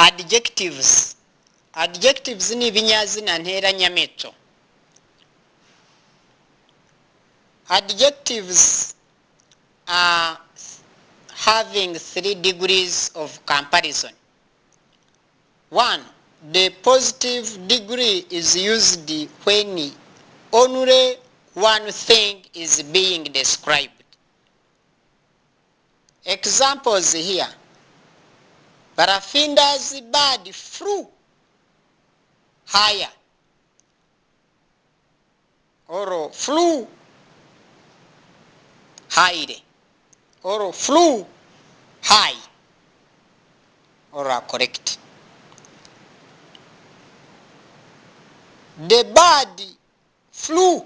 Adjectives. Adjectives ni Binyazina, Ntera, Nyamico. Adjectives are having 3 degrees of comparison. 1. The positive degree is used when only one thing is being described. Examples here. Barafinda's bird flew higher, or flew highly, or flew high, or are correct. The bird flew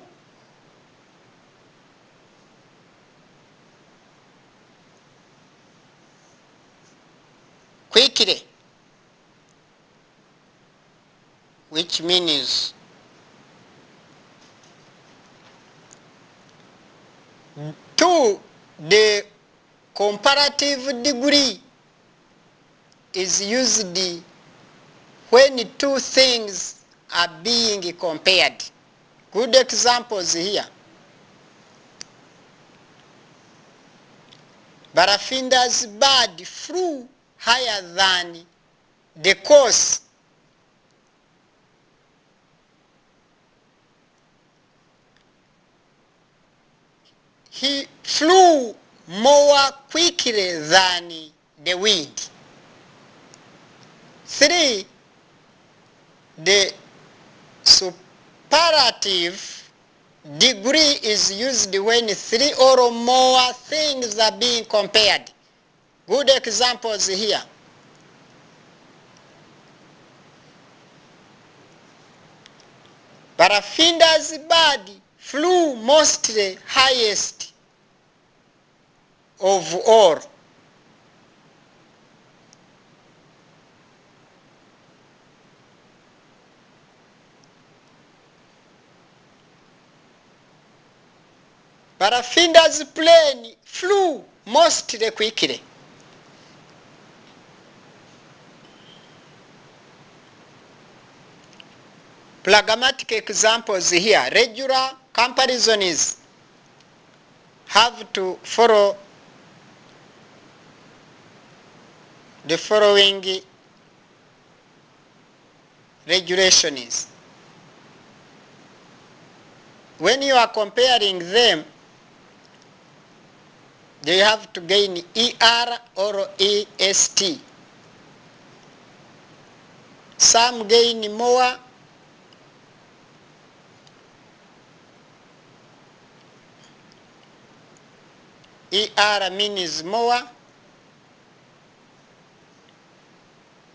quickly, which means two, the comparative degree is used when 2 things are being compared. Good examples here. Barafinda's bird flew higher than the course. He flew more quickly than the wind. 3. The superlative degree is used when 3 or more things are being compared. Good examples here. Barafinda's bird flew mostly highest of all. Barafinda's plane flew mostly quickly. Pragmatic examples here. Regular comparisons have to follow the following regulations. When you are comparing them, they have to gain ER or EST. Some gain more, ER means more,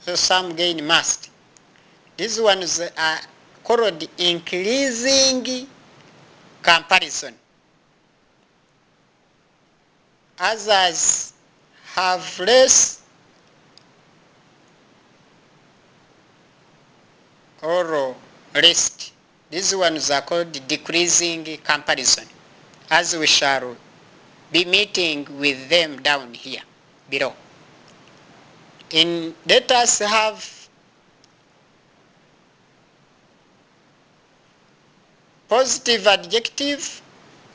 so some gain must. These ones are called increasing comparison. Others have less or least. These ones are called decreasing comparison, as we shall be meeting with them down here below. Let us have positive adjective,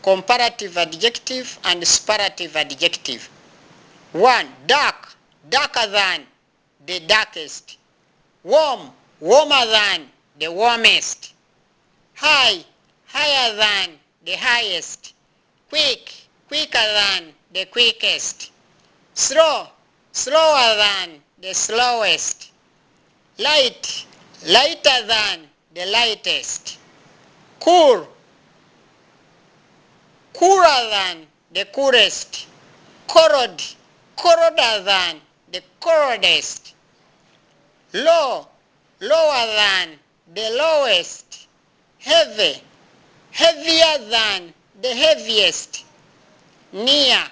comparative adjective, and superlative adjective. 1. Dark, darker than, the darkest. Warm, warmer than, the warmest. High, higher than, the highest. Quick, quicker than, the quickest. Slow, slower than, the slowest. Light, lighter than, the lightest. Cool, cooler than, the coolest. Cold, colder than, the coldest. Low, lower than, the lowest. Heavy, heavier than, the heaviest. Near,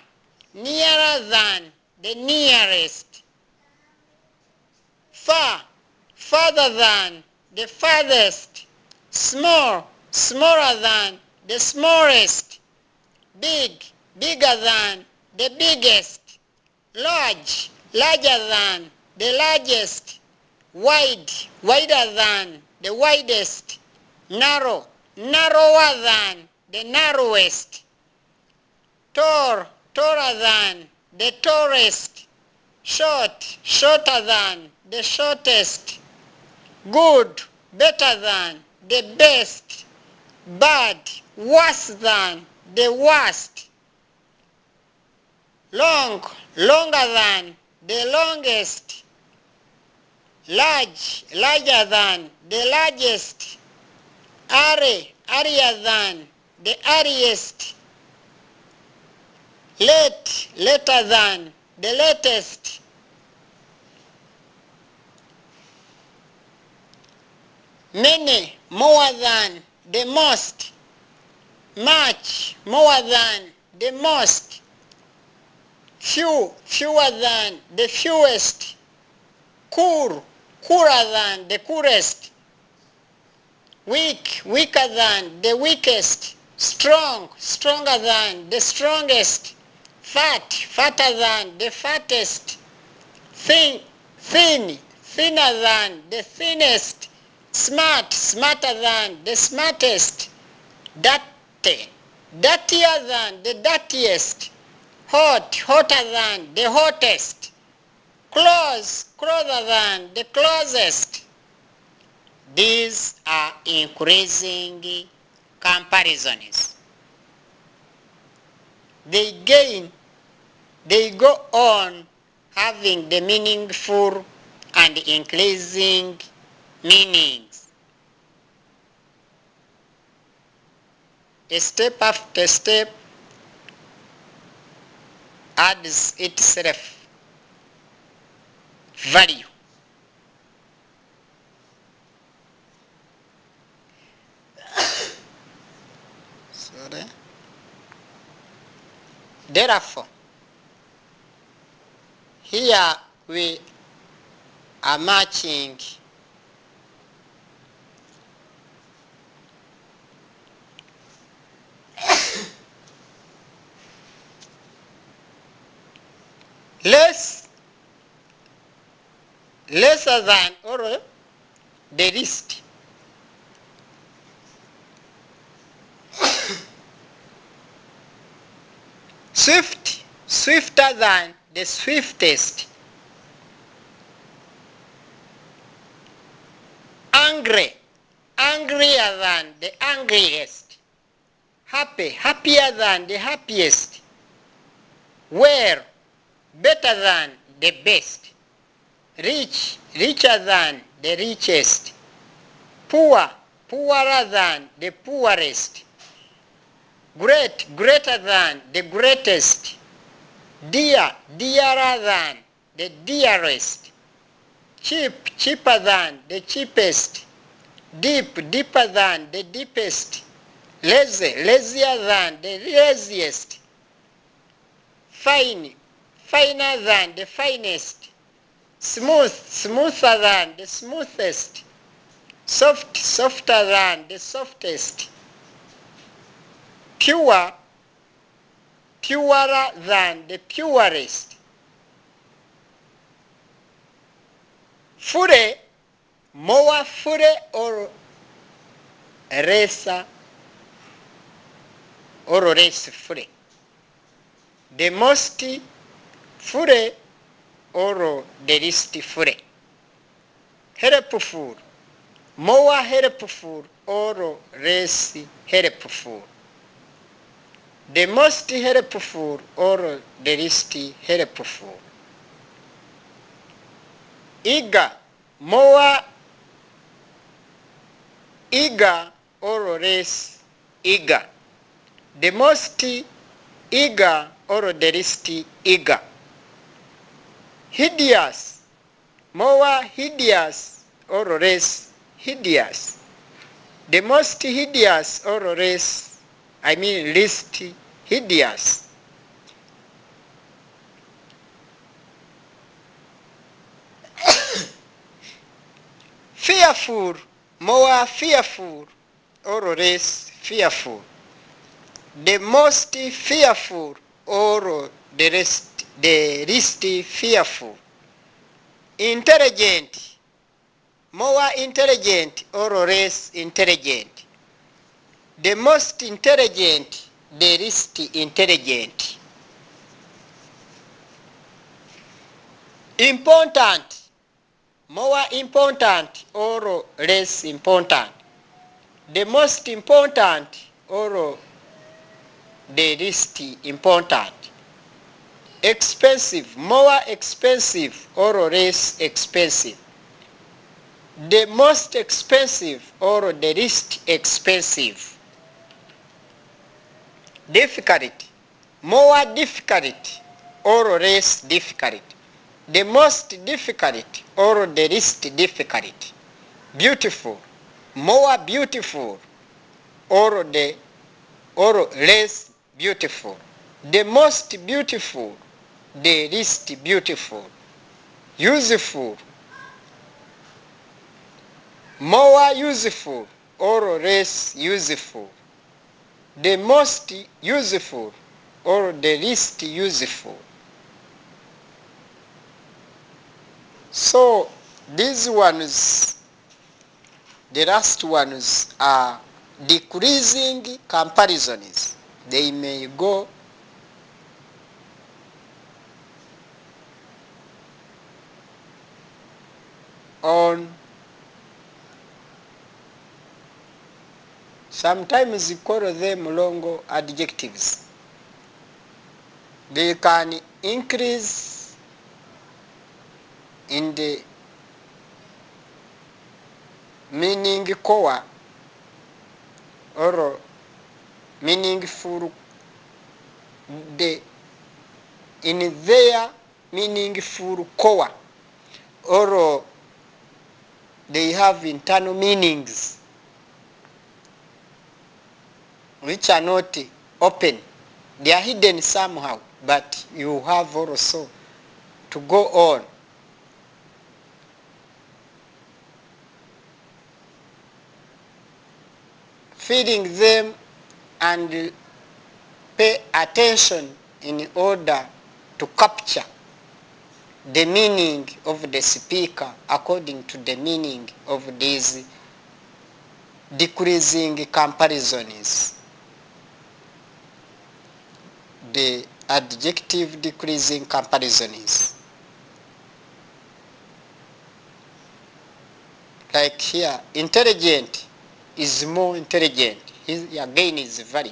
nearer than, the nearest. Far, farther than, the farthest. Small, smaller than, the smallest. Big, bigger than, the biggest. Large, larger than, the largest. wide, wider than the widest, narrow, narrower than the narrowest, tall, taller than the tallest, short, shorter than the shortest, good, better than the best, bad, worse than the worst, long, longer than the longest, large, larger than the largest, early, earlier than the earliest, late, later than the latest, many, more than the most, much, more than the most, few, fewer than the fewest, cool, cooler than the coolest, weak, weaker than the weakest, strong, stronger than the strongest, fat, fatter than the fattest, thin, thin, thinner than the thinnest, smart, smarter than the smartest, dirty, dirtier than the dirtiest, hot, hotter than the hottest, close, closer than the closest. These are increasing comparisons. They go on having the meaningful and increasing meanings. A step after step adds itself value. Sorry. Therefore, here we are matching lesser than or the least. Swift, swifter than the swiftest. Angry, angrier than the angriest. Happy, happier than the happiest. Well, better than the best. Rich, richer than the richest. Poor, poorer than the poorest. Great, greater than the greatest. Dear, dearer than the dearest. Cheap, cheaper than the cheapest. Deep, deeper than the deepest. Lazy, lazier than the laziest. Fine, finer than the finest. Smooth, smoother than the smoothest. Soft, softer than the softest. Pure, purer than the purest. Fully, more fully or lesser or less fully. The most fully or the least fully. Helpful, more helpful or less helpful. The most helpful or the least helpful. Eager, more eager or less eager. The most eager or the least eager. Hideous, more hideous or less hideous. The most hideous or less, least hideous. Fearful, more fearful or less fearful. The most fearful or the least fearful. Intelligent, more intelligent or less intelligent. The most intelligent, the least intelligent. Important, more important or less important. The most important or the least important. Expensive, more expensive or less expensive. The most expensive or the least expensive. Difficult, more difficult or less difficult. The most difficult or the least difficult. Beautiful, more beautiful or less beautiful. The most beautiful, the least beautiful. Useful, more useful or less useful. The most useful or the least useful. So these ones, the last ones are decreasing comparisons. They may go on. Sometimes you call them long adjectives. They can increase in the meaning core or meaningful, in their meaningful core, or they have internal meanings which are not open. They are hidden somehow, but you have also to go on. Feeding them and pay attention in order to capture the meaning of the speaker according to the meaning of these decreasing comparisons. The adjective decreasing comparisons. Like here, intelligent is more intelligent. Again is value.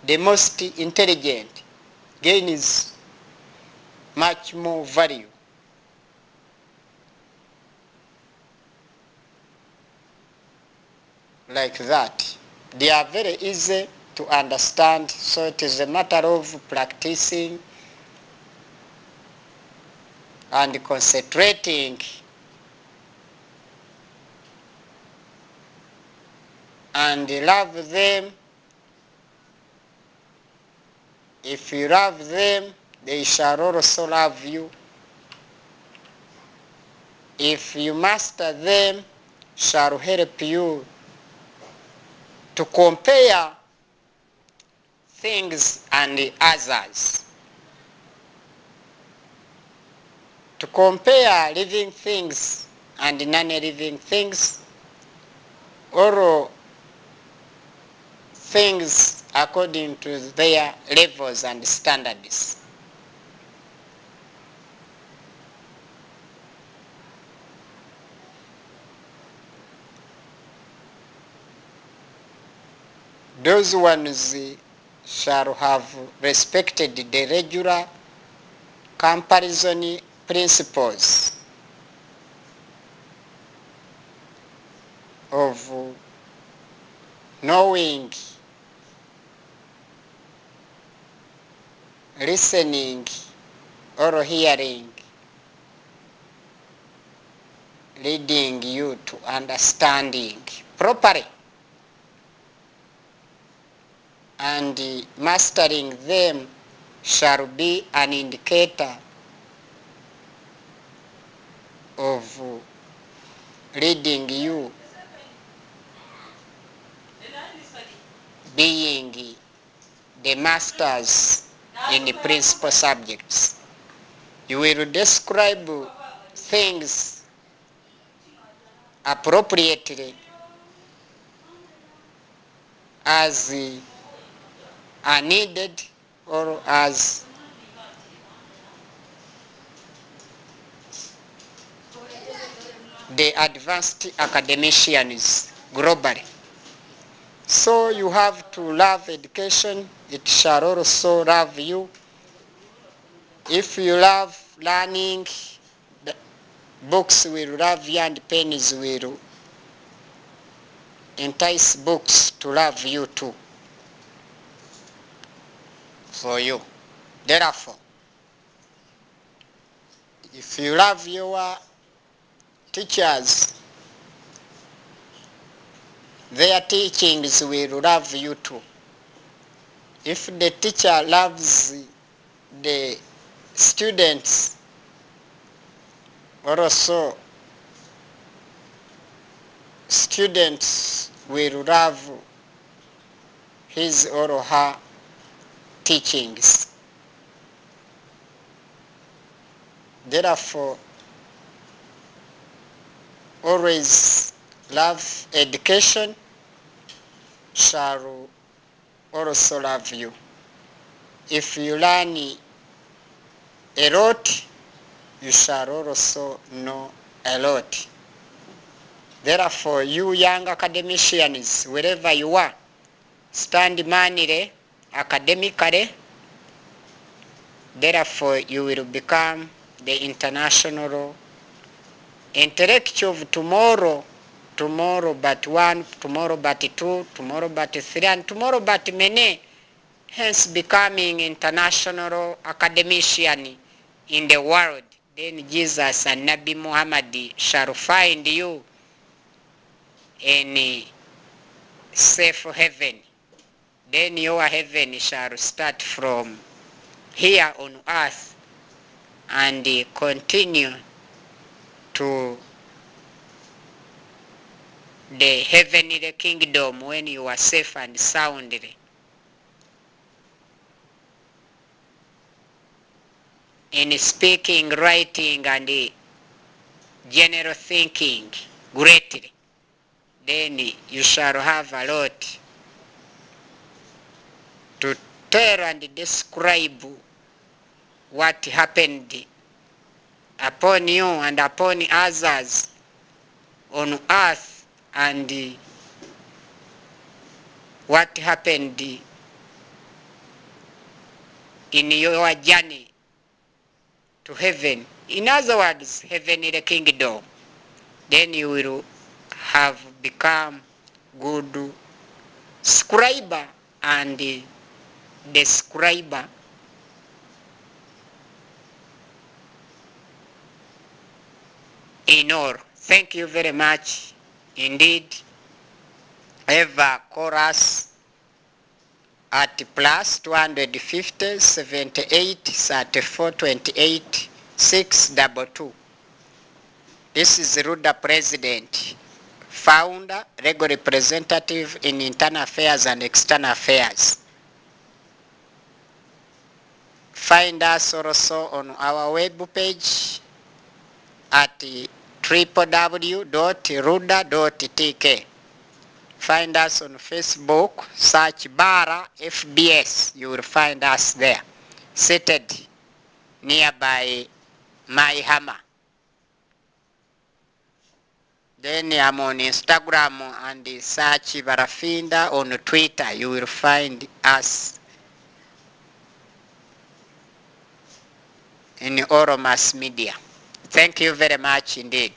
The most intelligent gain is much more value. Like that. They are very easy to understand, so it is a matter of practicing and concentrating and love them. If you love them, they shall also love you. If you master them, shall help you to compare things and others. To compare living things and non-living things, or things according to their levels and standards. Those ones shall have respected the regular comparison principles of knowing, listening, or hearing, leading you to understanding properly, and mastering them shall be an indicator of leading you being the masters in the principal subjects. You will describe things appropriately as are needed or as the advanced academicians globally. So you have to love education, it shall also love you. If you love learning, the books will love you and pens will entice books to love you too. For you. Therefore, if you love your teachers, their teachings will love you too. If the teacher loves the students, also students will love his or her teachings. Therefore, always love education shall also love you. If you learn a lot, you shall also know a lot. Therefore, you young academicians, wherever you are, stand manly, academically. Therefore, you will become the international intellectual of tomorrow. Tomorrow but one, tomorrow but two, tomorrow but three, and tomorrow but many. Hence becoming international academician in the world. Then Jesus and Nabi Muhammad shall find you in a safe heaven. Then your heaven shall start from here on earth and continue to the heavenly kingdom when you are safe and soundly in speaking, writing, and general thinking greatly. Then you shall have a lot to tell and describe what happened upon you and upon others on earth, and what happened in your journey to heaven. In other words, heavenly kingdom. Then you will have become good scriber and describer in all. Thank you very much indeed. Ever call us at plus 250 78 34 28 622. This is RUDA President, founder, legal representative in internal affairs and external affairs. Find us also on our web page at www.ruda.tk. Find us on Facebook, search Bara FBS. You will find us there, seated nearby my hammer. Then I'm on Instagram and search Barafinda. On Twitter, you will find us in all mass media. Thank you very much indeed.